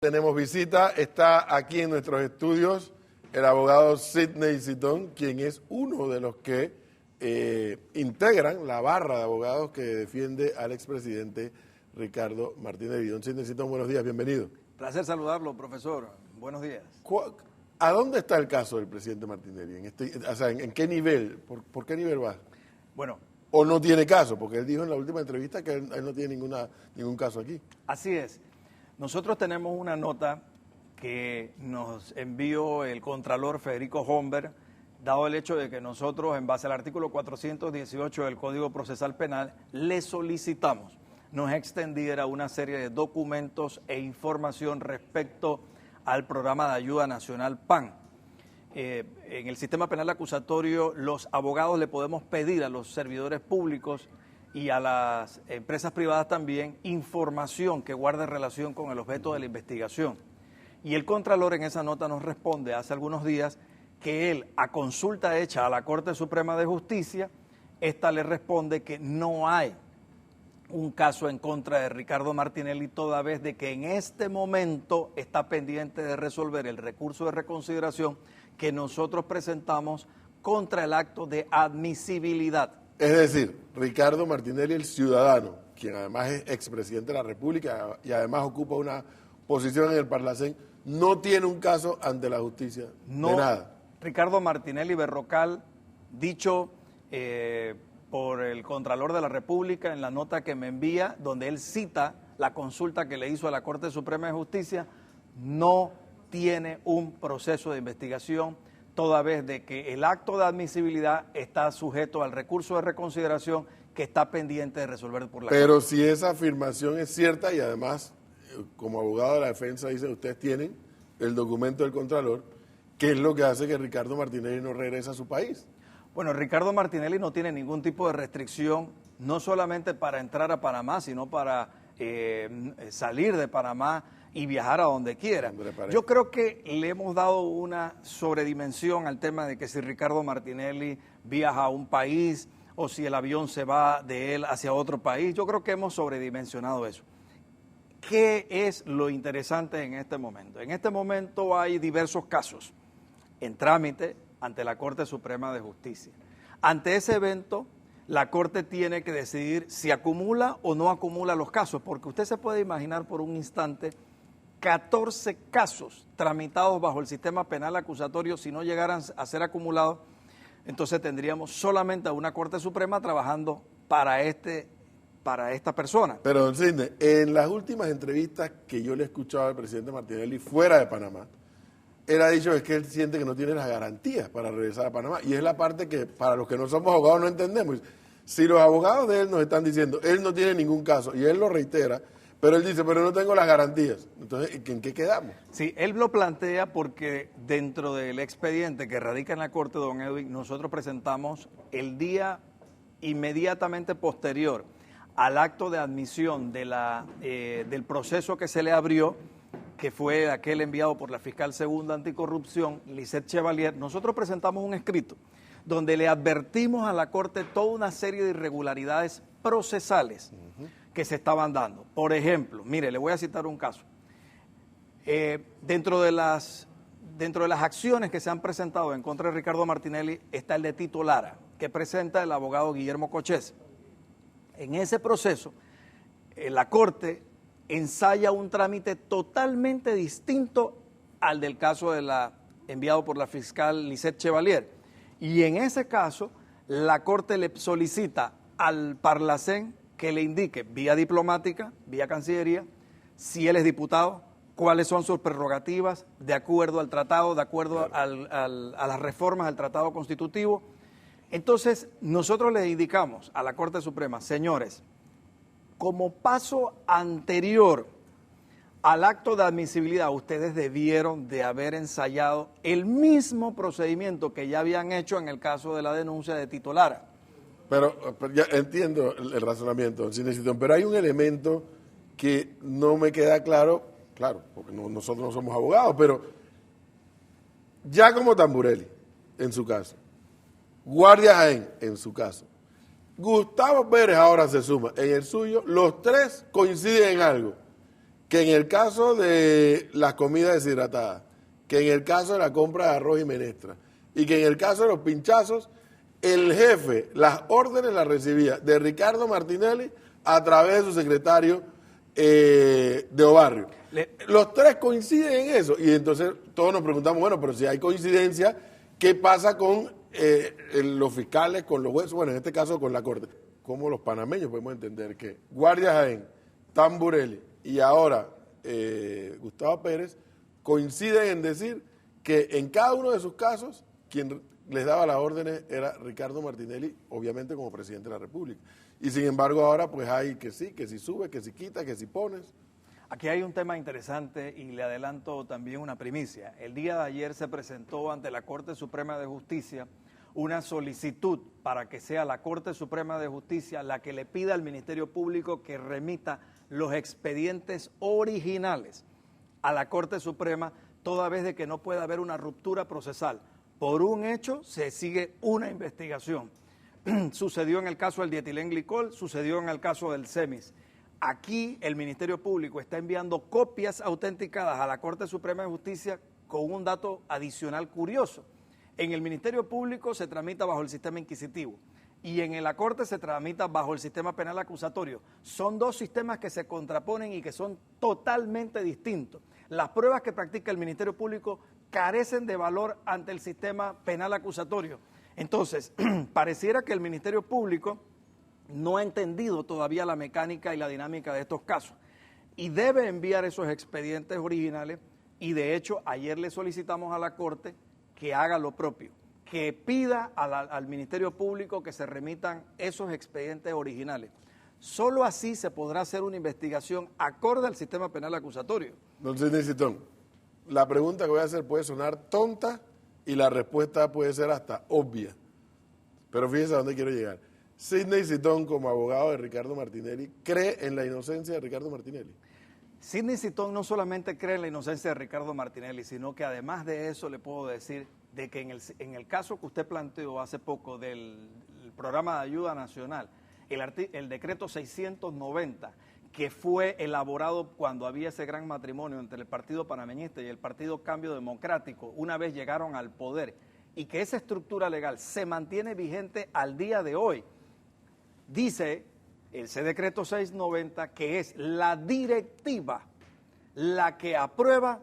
Tenemos visita, está aquí en nuestros estudios el abogado Sidney Citón, quien es uno de los que integran la barra de abogados que defiende al expresidente Ricardo Martínez Vidón. Sidney Citón, buenos días, bienvenido. Placer saludarlo, profesor. Buenos días. ¿A dónde está el caso del presidente Martinelli? ¿En qué nivel? ¿Por qué nivel va? Bueno. ¿O no tiene caso? Porque él dijo en la última entrevista que él no tiene ningún caso aquí. Así es. Nosotros tenemos una nota que nos envió el contralor Federico Homber, dado el hecho de que nosotros, en base al artículo 418 del Código Procesal Penal, le solicitamos nos extendiera una serie de documentos e información respecto al programa de ayuda nacional PAN. En el sistema penal acusatorio, los abogados le podemos pedir a los servidores públicos y a las empresas privadas también información que guarde relación con el objeto de la investigación. Y el Contralor en esa nota nos responde hace algunos días que él, a consulta hecha a la Corte Suprema de Justicia, esta le responde que no hay un caso en contra de Ricardo Martinelli, toda vez de que en este momento está pendiente de resolver el recurso de reconsideración que nosotros presentamos contra el acto de admisibilidad. Es decir, Ricardo Martinelli, el ciudadano, quien además es expresidente de la República y además ocupa una posición en el Parlacén, no tiene un caso ante la justicia de nada. Ricardo Martinelli Berrocal, dicho por el Contralor de la República en la nota que me envía, donde él cita la consulta que le hizo a la Corte Suprema de Justicia, no tiene un proceso de investigación, toda vez de que el acto de admisibilidad está sujeto al recurso de reconsideración que está pendiente de resolver por la Corte. Pero si esa afirmación es cierta y además, como abogado de la defensa, dice ustedes tienen el documento del Contralor, ¿qué es lo que hace que Ricardo Martinelli no regrese a su país? Bueno, Ricardo Martinelli no tiene ningún tipo de restricción, no solamente para entrar a Panamá, sino para salir de Panamá y viajar a donde quiera. Yo creo que le hemos dado una sobredimensión al tema de que si Ricardo Martinelli viaja a un país o si el avión se va de él hacia otro país. Yo creo que hemos sobredimensionado eso. ¿Qué es lo interesante en este momento? En este momento hay diversos casos en trámite ante la Corte Suprema de Justicia. Ante ese evento, la Corte tiene que decidir si acumula o no acumula los casos, porque usted se puede imaginar por un instante 14 casos tramitados bajo el sistema penal acusatorio. Si no llegaran a ser acumulados, entonces tendríamos solamente a una Corte Suprema trabajando para esta persona. Pero, don Sidney, en las últimas entrevistas que yo le he escuchado al presidente Martinelli fuera de Panamá, él ha dicho que él siente que no tiene las garantías para regresar a Panamá, y es la parte que para los que no somos abogados no entendemos. Si los abogados de él nos están diciendo, él no tiene ningún caso, y él lo reitera, pero él dice, pero no tengo las garantías. Entonces, ¿en qué quedamos? Sí, él lo plantea porque dentro del expediente que radica en la Corte, don Edwin, nosotros presentamos el día inmediatamente posterior al acto de admisión del proceso que se le abrió, que fue aquel enviado por la fiscal segunda anticorrupción, Lisette Chevalier. Nosotros presentamos un escrito donde le advertimos a la Corte toda una serie de irregularidades procesales que se estaban dando. Por ejemplo, mire, le voy a citar un caso. Dentro de las acciones que se han presentado en contra de Ricardo Martinelli está el de Tito Lara, que presenta el abogado Guillermo Cochese. En ese proceso, la Corte ensaya un trámite totalmente distinto al del caso enviado por la fiscal Lisette Chevalier. Y en ese caso, la Corte le solicita al Parlacén que le indique vía diplomática, vía Cancillería, si él es diputado, cuáles son sus prerrogativas de acuerdo al tratado, de acuerdo a las reformas del tratado constitutivo. Entonces, nosotros le indicamos a la Corte Suprema, señores, como paso anterior al acto de admisibilidad, ustedes debieron de haber ensayado el mismo procedimiento que ya habían hecho en el caso de la denuncia de Tito Lara. Pero ya entiendo el razonamiento, pero hay un elemento que no me queda claro, porque nosotros no somos abogados, pero ya como Tamburelli, en su caso, Guardia Jaén, en su caso, Gustavo Pérez ahora se suma, en el suyo, los tres coinciden en algo, que en el caso de las comidas deshidratadas, que en el caso de la compra de arroz y menestra, y que en el caso de los pinchazos, el jefe las órdenes las recibía de Ricardo Martinelli a través de su secretario de Obarrio. Los tres coinciden en eso, y entonces todos nos preguntamos, bueno, pero si hay coincidencia, ¿qué pasa con los fiscales, con los jueces? Bueno, en este caso con la Corte. ¿Cómo los panameños podemos entender que Guardia Jaén, Tamburelli y ahora Gustavo Pérez coinciden en decir que en cada uno de sus casos quien les daba las órdenes era Ricardo Martinelli, obviamente como presidente de la República? Y sin embargo ahora pues hay que sí, que si sube, que si quita, que si pones. Aquí hay un tema interesante y le adelanto también una primicia. El día de ayer se presentó ante la Corte Suprema de Justicia una solicitud para que sea la Corte Suprema de Justicia la que le pida al Ministerio Público que remita los expedientes originales a la Corte Suprema, toda vez de que no pueda haber una ruptura procesal. Por un hecho se sigue una investigación. Sucedió en el caso del dietilenglicol, sucedió en el caso del CEMIS. Aquí el Ministerio Público está enviando copias autenticadas a la Corte Suprema de Justicia con un dato adicional curioso. En el Ministerio Público se tramita bajo el sistema inquisitivo y en la Corte se tramita bajo el sistema penal acusatorio. Son dos sistemas que se contraponen y que son totalmente distintos. Las pruebas que practica el Ministerio Público carecen de valor ante el sistema penal acusatorio. Entonces, pareciera que el Ministerio Público no ha entendido todavía la mecánica y la dinámica de estos casos y debe enviar esos expedientes originales, y de hecho ayer le solicitamos a la Corte que haga lo propio, que pida al Ministerio Público que se remitan esos expedientes originales. Solo así se podrá hacer una investigación acorde al sistema penal acusatorio. Don Sidney Citón, la pregunta que voy a hacer puede sonar tonta y la respuesta puede ser hasta obvia, pero fíjese a dónde quiero llegar. Sidney Citón, como abogado de Ricardo Martinelli, ¿cree en la inocencia de Ricardo Martinelli? Sidney Citón no solamente cree en la inocencia de Ricardo Martinelli, sino que además de eso le puedo decir de que en el caso que usted planteó hace poco del programa de ayuda nacional, el decreto 690, que fue elaborado cuando había ese gran matrimonio entre el Partido Panameñista y el Partido Cambio Democrático, una vez llegaron al poder, y que esa estructura legal se mantiene vigente al día de hoy. Dice ese decreto 690 que es la directiva la que aprueba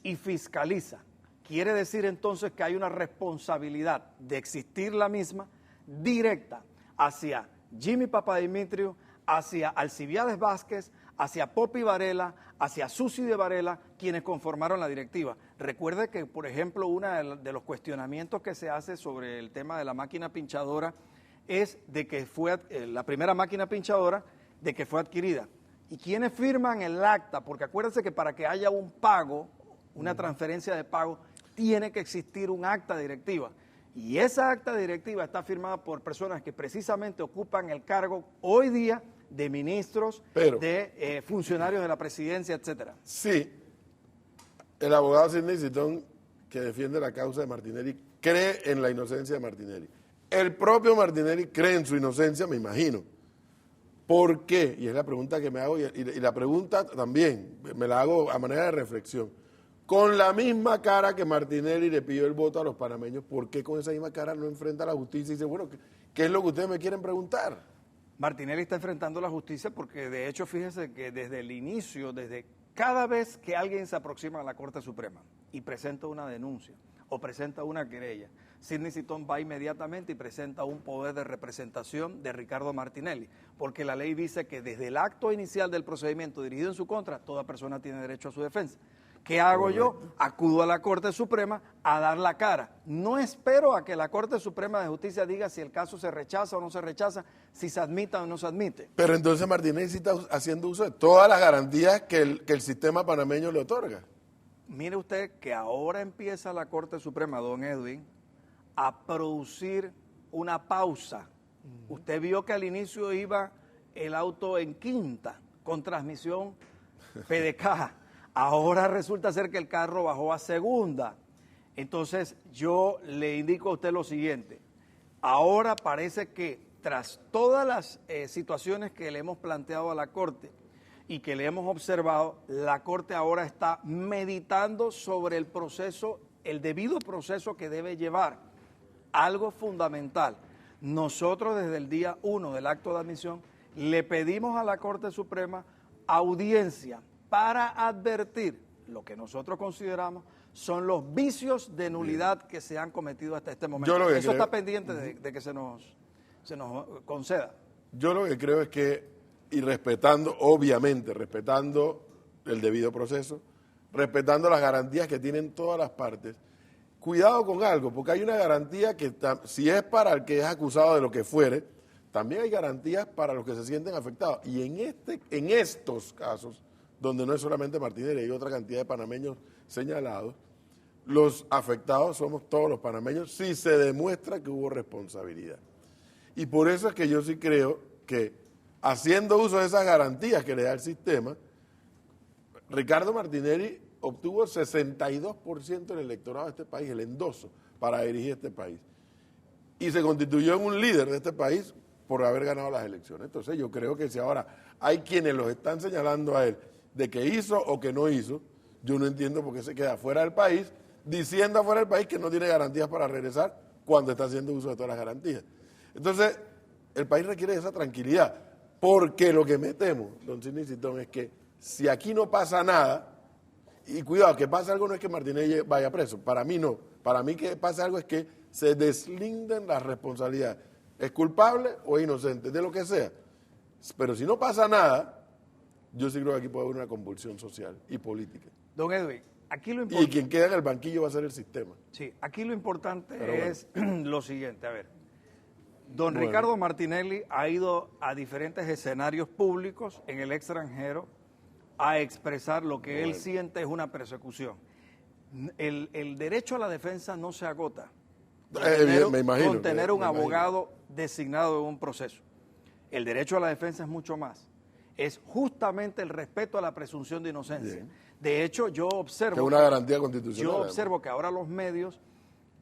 y fiscaliza. Quiere decir entonces que hay una responsabilidad de existir la misma directa hacia Jimmy Papadimitriou, hacia Alcibiades Vázquez, hacia Poppy Varela, hacia Susi de Varela, quienes conformaron la directiva. Recuerde que, por ejemplo, uno de los cuestionamientos que se hace sobre el tema de la máquina pinchadora es de que fue la primera máquina pinchadora, de que fue adquirida. ¿Y quiénes firman el acta? Porque acuérdense que para que haya un pago, una transferencia de pago, tiene que existir un acta directiva. Y esa acta directiva está firmada por personas que precisamente ocupan el cargo hoy día de ministros, de funcionarios de la presidencia, etcétera. Sí, el abogado Sidney Citón, que defiende la causa de Martinelli, cree en la inocencia de Martinelli. El propio Martinelli cree en su inocencia, me imagino. ¿Por qué? Y es la pregunta que me hago, y la pregunta también me la hago a manera de reflexión. Con la misma cara que Martinelli le pidió el voto a los panameños, ¿por qué con esa misma cara no enfrenta a la justicia y dice, bueno, ¿qué es lo que ustedes me quieren preguntar? Martinelli está enfrentando la justicia porque, de hecho, fíjese que desde el inicio, desde cada vez que alguien se aproxima a la Corte Suprema y presenta una denuncia o presenta una querella, Sidney Citón va inmediatamente y presenta un poder de representación de Ricardo Martinelli, porque la ley dice que desde el acto inicial del procedimiento dirigido en su contra, toda persona tiene derecho a su defensa. ¿Qué hago yo? Acudo a la Corte Suprema a dar la cara. No espero a que la Corte Suprema de Justicia diga si el caso se rechaza o no se rechaza, si se admite o no se admite. Pero entonces Martinelli sí está haciendo uso de todas las garantías que el sistema panameño le otorga. Mire usted que ahora empieza la Corte Suprema, don Edwin, a producir una pausa. Usted vio que al inicio iba el auto en quinta, con transmisión PDK. Ahora resulta ser que el carro bajó a segunda. Entonces yo le indico a usted lo siguiente. Ahora parece que tras todas las situaciones que le hemos planteado a la Corte y que le hemos observado, la Corte ahora está meditando sobre el proceso, el debido proceso que debe llevar. Algo fundamental. Nosotros desde el día 1 del acto de admisión le pedimos a la Corte Suprema audiencia para advertir lo que nosotros consideramos son los vicios de nulidad que se han cometido hasta este momento. Eso está pendiente de que se nos conceda. Yo lo que creo es que, y respetando, obviamente, respetando el debido proceso, respetando las garantías que tienen todas las partes, cuidado con algo, porque hay una garantía que, si es para el que es acusado de lo que fuere, también hay garantías para los que se sienten afectados. Y en estos casos, donde no es solamente Martinelli, hay otra cantidad de panameños señalados, los afectados somos todos los panameños si se demuestra que hubo responsabilidad. Y por eso es que yo sí creo que, haciendo uso de esas garantías que le da el sistema, Ricardo Martinelli obtuvo 62% del electorado de este país, el endoso, para dirigir este país. Y se constituyó en un líder de este país por haber ganado las elecciones. Entonces yo creo que si ahora hay quienes los están señalando a él de que hizo o que no hizo, yo no entiendo por qué se queda fuera del país, diciendo afuera del país que no tiene garantías para regresar cuando está haciendo uso de todas las garantías. Entonces, el país requiere esa tranquilidad, porque lo que me temo, don Sidney Citón, es que si aquí no pasa nada, y cuidado, que pase algo no es que Martinelli vaya preso, para mí no, para mí que pase algo es que se deslinden las responsabilidades, es culpable o es inocente, de lo que sea, pero si no pasa nada, yo sí creo que aquí puede haber una convulsión social y política. Don Edwin, aquí lo importante... Y quien queda en el banquillo va a ser el sistema. Sí, aquí lo importante es lo siguiente, a ver, don Ricardo Martinelli ha ido a diferentes escenarios públicos en el extranjero a expresar lo que él siente es una persecución. El derecho a la defensa no se agota me imagino, con tener un abogado designado en un proceso. El derecho a la defensa es mucho más. Es justamente el respeto a la presunción de inocencia. Bien. De hecho, yo observo... Que es una garantía constitucional. Yo observo que ahora los medios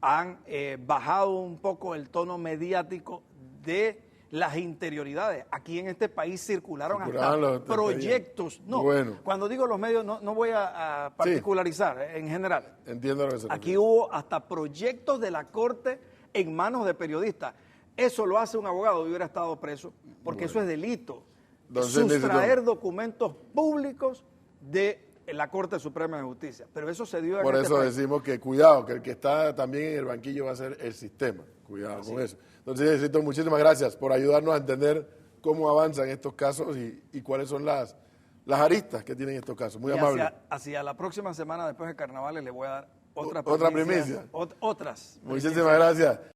han bajado un poco el tono mediático de las interioridades. Aquí en este país circularon hasta proyectos. No, cuando digo los medios no voy a particularizar, en general. Entiendo lo que se refiere. Aquí hubo hasta proyectos de la Corte en manos de periodistas. Eso lo hace un abogado, hubiera estado preso, porque eso es delito. Sustraer documentos públicos de la Corte Suprema de Justicia. Pero eso se dio en Por este eso país. decimos que cuidado, que el que está también en el banquillo va a ser el sistema. Cuidado con eso. Entonces, necesito muchísimas gracias por ayudarnos a entender cómo avanzan estos casos y cuáles son las aristas que tienen estos casos. Muy amable. Hacia la próxima semana, después de carnavales, le voy a dar otra primicia. Otras. Muchísimas gracias.